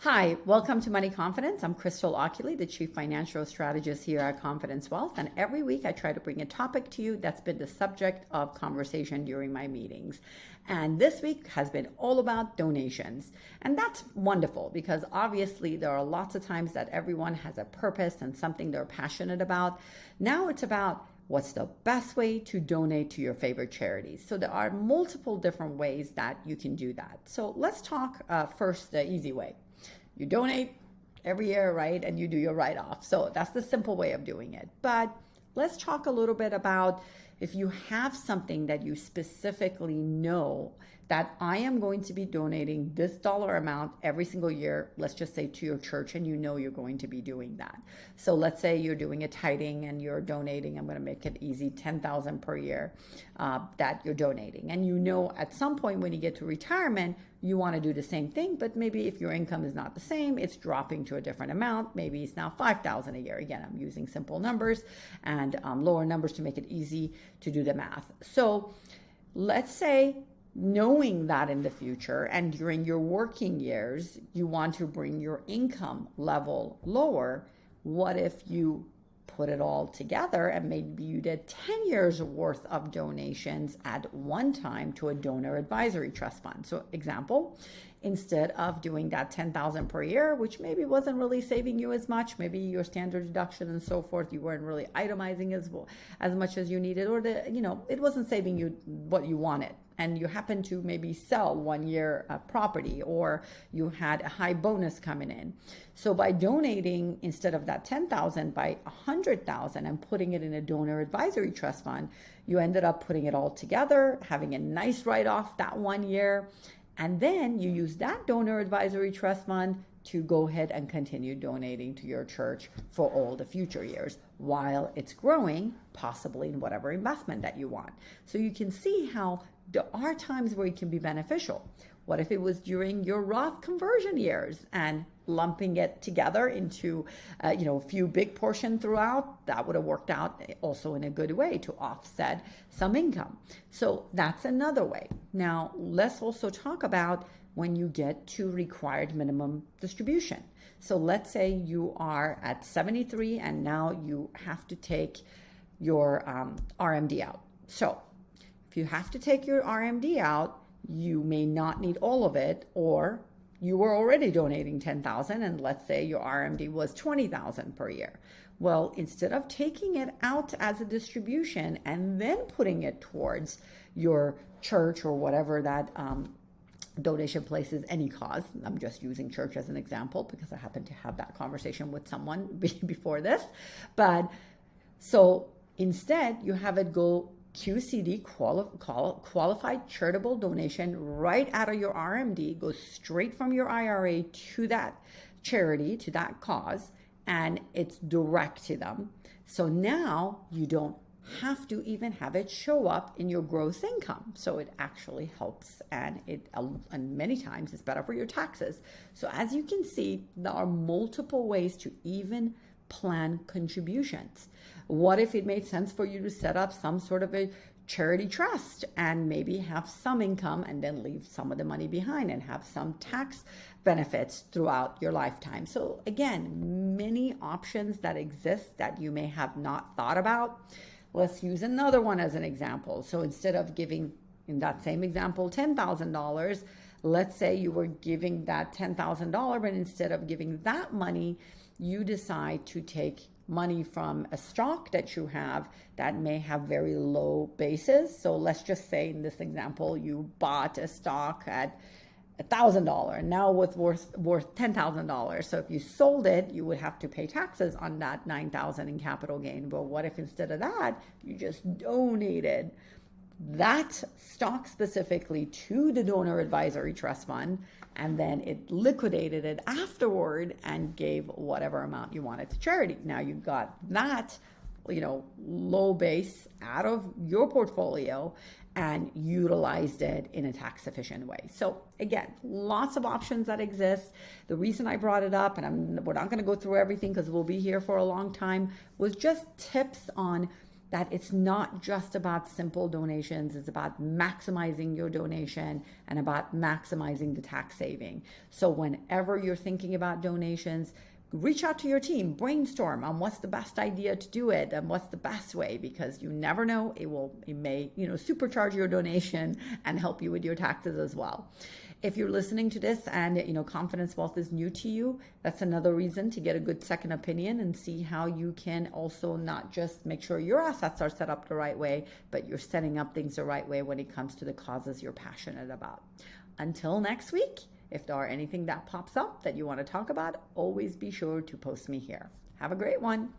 Hi, welcome to Money Confidence. I'm Crystal Ockley, the Chief Financial Strategist here at Confidence Wealth. And every week I try to bring a topic to you that's been the subject of conversation during my meetings. And this week has been all about donations. And that's wonderful because obviously there are lots of times that everyone has a purpose and something they're passionate about. Now it's about what's the best way to donate to your favorite charities. So there are multiple different ways that you can do that. So let's talk first the easy way. You donate every year, right? And you do your write-off. So that's the simple way of doing it. But let's talk a little bit about if you have something that you specifically know that I am going to be donating this dollar amount every single year, let's just say to your church, and you know you're going to be doing that. So let's say you're doing a tithing and you're donating, I'm going to make it easy, $10,000 per year that you're donating. And you know at some point when you get to retirement, you want to do the same thing, but maybe if your income is not the same, it's dropping to a different amount. Maybe it's now $5,000 a year. Again, I'm using simple numbers and lower numbers to make it easy to do the math. So let's say knowing that in the future and during your working years, you want to bring your income level lower. What if you put it all together and maybe you did 10 years worth of donations at one time to a donor advisory trust fund? So example, instead of doing that $10,000 per year, which maybe wasn't really saving you as much, maybe your standard deduction and so forth, you weren't really itemizing as much as you needed, or it wasn't saving you what you wanted. And you happen to maybe sell 1 year property, or you had a high bonus coming in. So by donating instead of that $10,000 by $100,000 and putting it in a donor advisory trust fund, you ended up putting it all together, having a nice write-off that 1 year, and then you use that donor advisory trust fund to go ahead and continue donating to your church for all the future years while it's growing, possibly in whatever investment that you want. So you can see how there are times where it can be beneficial. What if it was during your Roth conversion years and lumping it together into a few big portion throughout? That would have worked out also in a good way to offset some income. So that's another way. Now let's also talk about when you get to required minimum distribution. So let's say you are at 73 and now you have to take your RMD out. So if you have to take your RMD out, you may not need all of it, or you were already donating $10,000 and let's say your RMD was $20,000 per year. Well, instead of taking it out as a distribution and then putting it towards your church or whatever that donation places, any cause. I'm just using church as an example because I happened to have that conversation with someone before this. But so instead you have it go QCD, qualified charitable donation, right out of your RMD, goes straight from your IRA to that charity, to that cause, and it's direct to them. So now you don't have to even have it show up in your gross income. So it actually helps, and many times it's better for your taxes. So as you can see, there are multiple ways to even plan contributions. What if it made sense for you to set up some sort of a charity trust and maybe have some income and then leave some of the money behind and have some tax benefits throughout your lifetime? So again, many options that exist that you may have not thought about. Let's use another one as an example. So instead of giving, in that same example, $10,000, let's say you were giving that $10,000, but instead of giving that money, you decide to take money from a stock that you have that may have very low basis. So let's just say in this example, you bought a stock at $1,000 and now worth $10,000. So if you sold it, you would have to pay taxes on that $9,000 in capital gain. But what if instead of that, you just donated that stock specifically to the donor advisory trust fund, and then it liquidated it afterward and gave whatever amount you wanted to charity? Now you got that, low base out of your portfolio and utilized it in a tax efficient way. So again, lots of options that exist. The reason I brought it up, and we're not going to go through everything because we'll be here for a long time, was just tips on that it's not just about simple donations, it's about maximizing your donation and about maximizing the tax saving. So whenever you're thinking about donations, reach out to your team, brainstorm on what's the best idea to do it and what's the best way, because you never know, it may supercharge your donation and help you with your taxes as well. If you're listening to this and Confidence Wealth is new to you, that's another reason to get a good second opinion and see how you can also not just make sure your assets are set up the right way, but you're setting up things the right way when it comes to the causes you're passionate about. Until next week, if there are anything that pops up that you want to talk about, always be sure to post me here. Have a great one.